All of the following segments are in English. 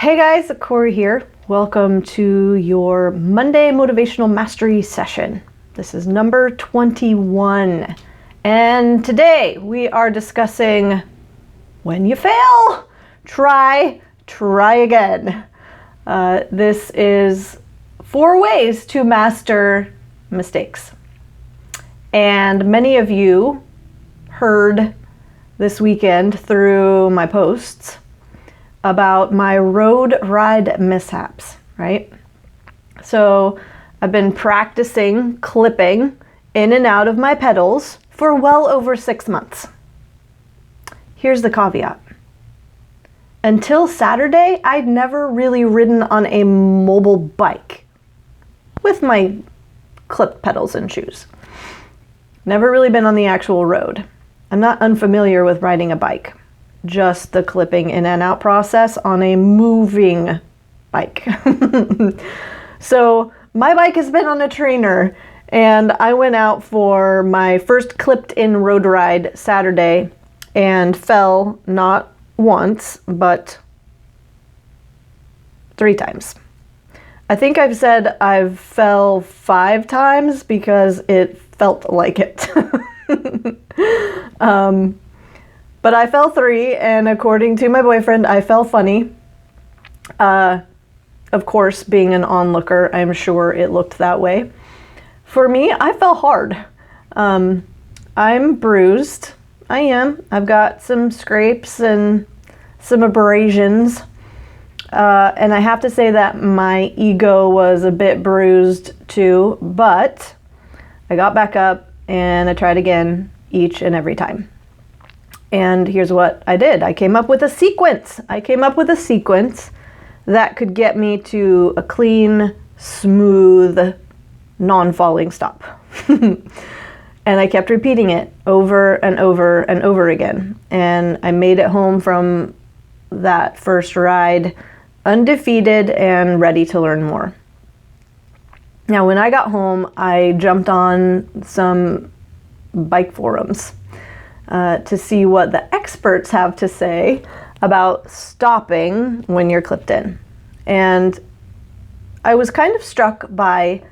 Hey guys, Corey here. Welcome to your Monday Motivational Mastery session. This is number 21. And today we are discussing when you fail, try again. This is 4 ways to master mistakes. And many of you heard this weekend through my posts about my road ride mishaps, right? So I've been practicing clipping in and out of my pedals for well over 6 months. Here's the caveat. Until Saturday, I'd never really ridden on a mobile bike with my clipped pedals and shoes. Never really been on the actual road. I'm not unfamiliar with riding a bike. Just the clipping in and out process on a moving bike. So my bike has been on a trainer, and I went out for my first clipped in road ride Saturday and fell not once, but 3 times. I think I've said I've fell 5 times because it felt like it. But I fell 3, and according to my boyfriend, I fell funny. Of course, being an onlooker, I'm sure it looked that way. For me, I fell hard. I'm bruised. I am. I've got some scrapes and some abrasions. And I have to say that my ego was a bit bruised too, but I got back up and I tried again each and every time. And here's what I did. I came up with a sequence. That could get me to a clean, smooth, non-falling stop. And I kept repeating it over and over and over again. And I made it home from that first ride undefeated and ready to learn more. Now, when I got home, I jumped on some bike forums to see what the experts have to say about stopping when you're clipped in. And I was kind of struck by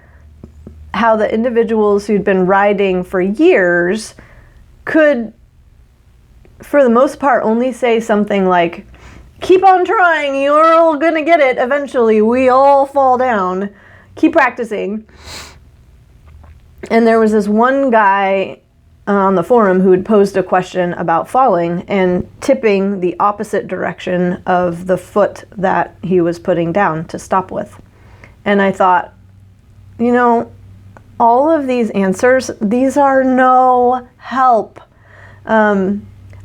how the individuals who'd been riding for years could, for the most part, only say something like, keep on trying, you're all gonna get it eventually, we all fall down, keep practicing. And there was this one guy on the forum who had posed a question about falling and tipping the opposite direction of the foot that he was putting down to stop with. And I thought, you know, all of these answers, these are no help. I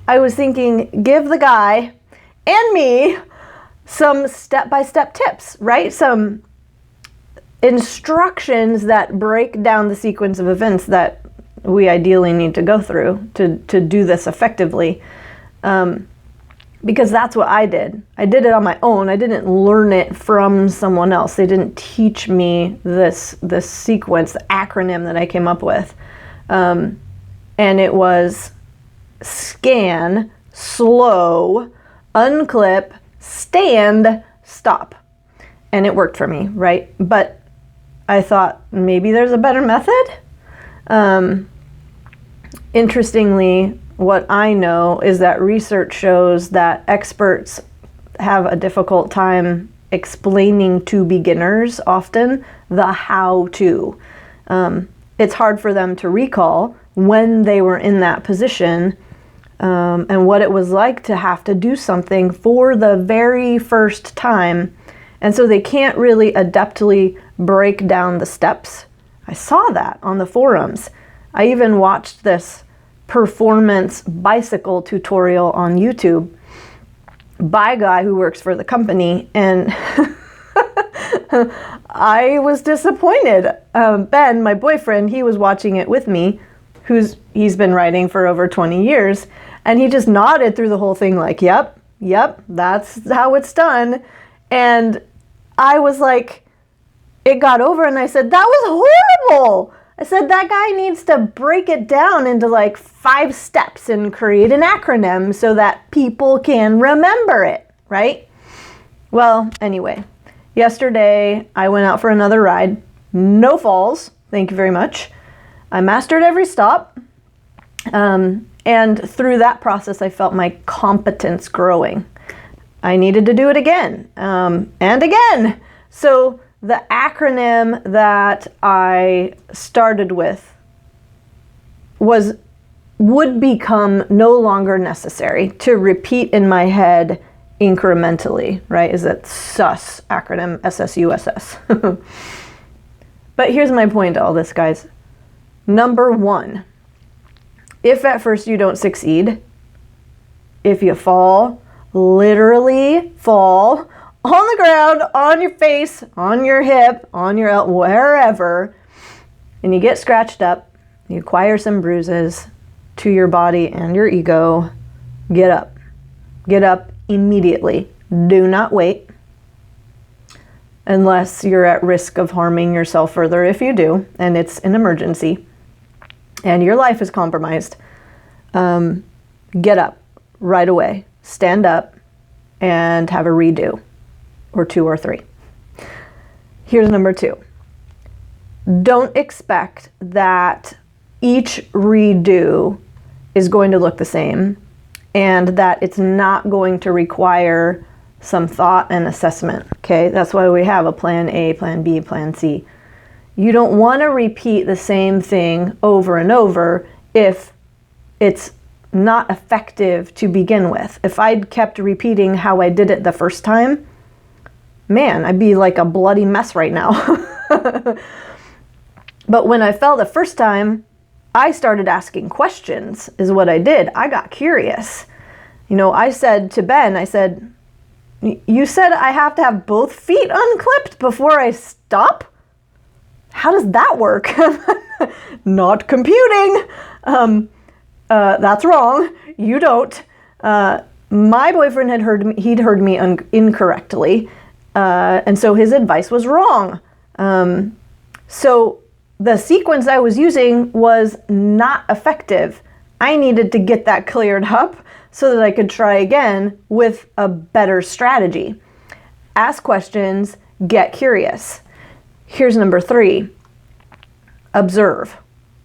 was thinking, give the guy and me some step-by-step tips, right? Some instructions that break down the sequence of events that we ideally need to go through to do this effectively. Because that's what I did. I did it on my own. I didn't learn it from someone else. They didn't teach me this sequence, the acronym that I came up with. And it was scan, slow, unclip, stand, stop. And it worked for me, right? But I thought maybe there's a better method. Interestingly, what I know is that research shows that experts have a difficult time explaining to beginners often the how-to. It's hard for them to recall when they were in that position and what it was like to have to do something for the very first time. And so they can't really adeptly break down the steps. I saw that on the forums. I even watched this performance bicycle tutorial on YouTube by a guy who works for the company, and I was disappointed. Ben, my boyfriend, he was watching it with me, he's been riding for over 20 years, and he just nodded through the whole thing like, yep, that's how it's done. And I was like, it got over, and I said, that was horrible. I said, that guy needs to break it down into like 5 steps and create an acronym so that people can remember it, right? Well, anyway, yesterday I went out for another ride. No falls. Thank you very much. I mastered every stop. And through that process, I felt my competence growing. I needed to do it again, and again. So the acronym that I started with would become no longer necessary to repeat in my head incrementally, right? Is that SUSS acronym, SSUSS. But here's my point to all this, guys. Number one, if at first you don't succeed, if you fall, literally fall on the ground, on your face, on your hip, on your elbow, wherever, and you get scratched up, you acquire some bruises to your body and your ego, get up. Get up immediately. Do not wait, unless you're at risk of harming yourself further. If you do, and it's an emergency, and your life is compromised, get up right away. Stand up and have a redo, or 2 or 3. Here's number 2. Don't expect that each redo is going to look the same and that it's not going to require some thought and assessment, okay? That's why we have a plan A, plan B, plan C. You don't want to repeat the same thing over and over if it's not effective to begin with. If I'd kept repeating how I did it the first time, man, I'd be like a bloody mess right now. But when I fell the first time, I started asking questions, is what I did. I got curious. You know, I said to Ben, I said, you said I have to have both feet unclipped before I stop? How does that work? Not computing. That's wrong. You don't. My boyfriend had heard me incorrectly, and so his advice was wrong. So the sequence I was using was not effective. I needed to get that cleared up so that I could try again with a better strategy. Ask questions, get curious. Here's number 3. Observe,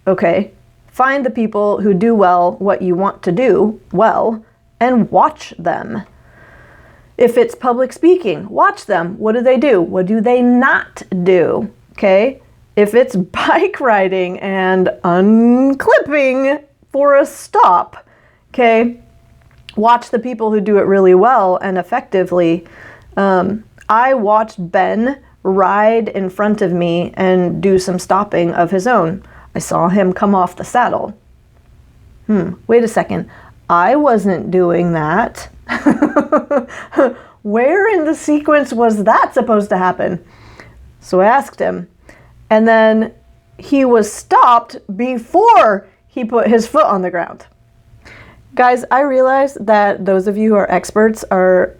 okay? Find the people who do well what you want to do well and watch them. If it's public speaking, watch them. What do they do? What do they not do? Okay? If it's bike riding and unclipping for a stop, okay? Watch the people who do it really well and effectively. I watched Ben ride in front of me and do some stopping of his own. I saw him come off the saddle. Wait a second. I wasn't doing that. Where in the sequence was that supposed to happen? So I asked him. And then he was stopped before he put his foot on the ground. Guys, I realize that those of you who are experts are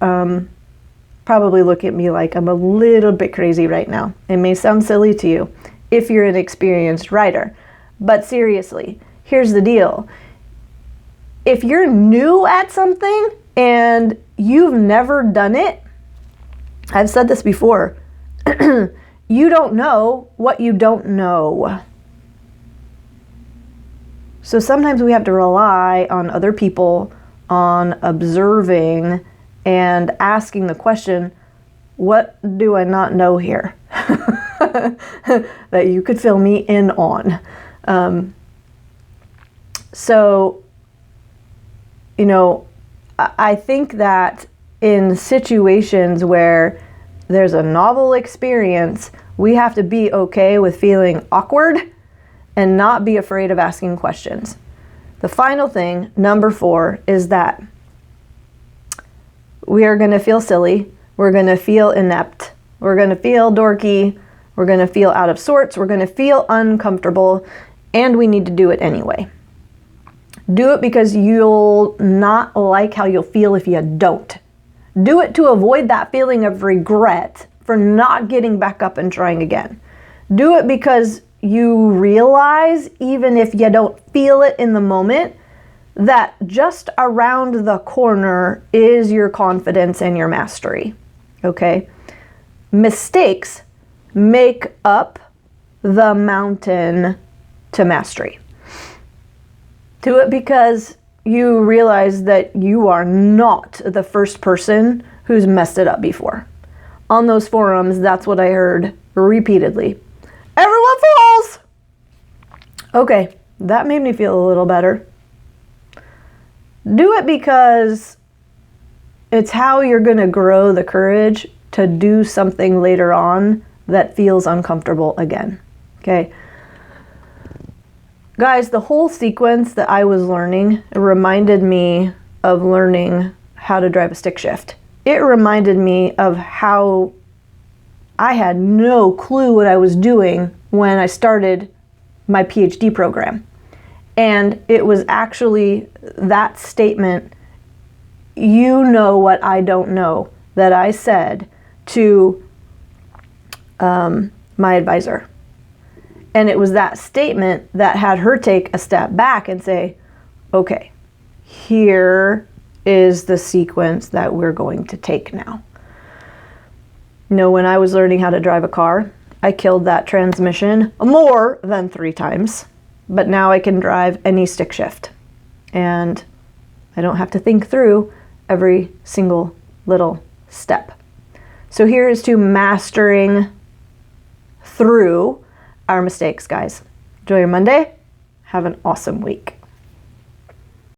probably looking at me like I'm a little bit crazy right now. It may sound silly to you if you're an experienced rider. But seriously, here's the deal. If you're new at something and you've never done it, I've said this before, you don't know what you don't know. So sometimes we have to rely on other people, on observing and asking the question, what do I not know here? That you could fill me in on. So, you know, I think that in situations where there's a novel experience, we have to be okay with feeling awkward and not be afraid of asking questions. The final thing, number 4, is that we are going to feel silly. We're going to feel inept. We're going to feel dorky. We're going to feel out of sorts. We're going to feel uncomfortable. And we need to do it anyway. Do it because you'll not like how you'll feel if you don't. Do it to avoid that feeling of regret for not getting back up and trying again. Do it because you realize, even if you don't feel it in the moment, that just around the corner is your confidence and your mastery. Okay? Mistakes make up the mountain to mastery. Do it because you realize that you are not the first person who's messed it up before. On those forums, that's what I heard repeatedly. Everyone falls! Okay, that made me feel a little better. Do it because it's how you're going to grow the courage to do something later on that feels uncomfortable again. Okay? Guys, the whole sequence that I was learning reminded me of learning how to drive a stick shift. It reminded me of how I had no clue what I was doing when I started my PhD program. And it was actually that statement, you know what I don't know, that I said to my advisor. And it was that statement that had her take a step back and say, okay, here is the sequence that we're going to take now. You know, when I was learning how to drive a car, I killed that transmission more than 3 times, but now I can drive any stick shift. And I don't have to think through every single little step. So here is to mastering through our mistakes, guys. Enjoy your Monday. Have an awesome week.